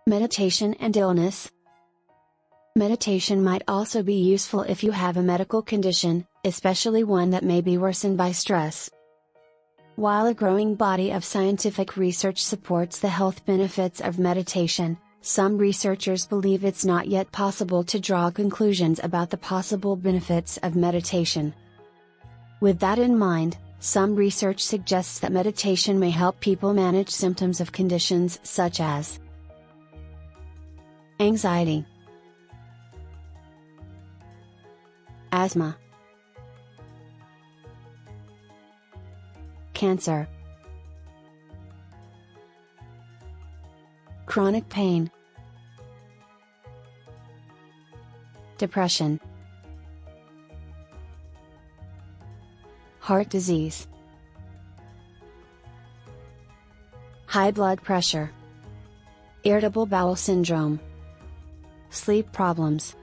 Meditation and illness. Meditation might also be useful if you have a medical condition, especially one that may be worsened by stress. While a growing body of scientific research supports the health benefits of meditation, some researchers believe it's not yet possible to draw conclusions about the possible benefits of meditation. With that in mind, some research suggests that meditation may help people manage symptoms of conditions such as anxiety, asthma, cancer, chronic pain, depression, heart disease, high blood pressure, irritable bowel syndrome, sleep problems,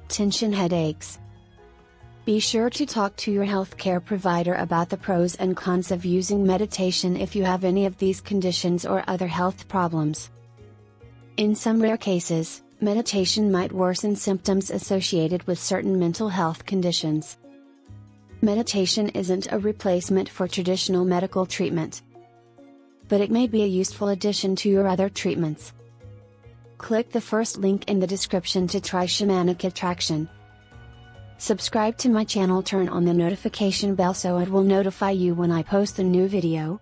tension headaches. Be sure to talk to your healthcare provider about the pros and cons of using meditation if you have any of these conditions or other health problems. In some rare cases, meditation might worsen symptoms associated with certain mental health conditions. Meditation isn't a replacement for traditional medical treatment, but it may be a useful addition to your other treatments. Click the first link in the description to try shamanic attraction. Subscribe to my channel, turn on the notification bell so it will notify you when I post a new video.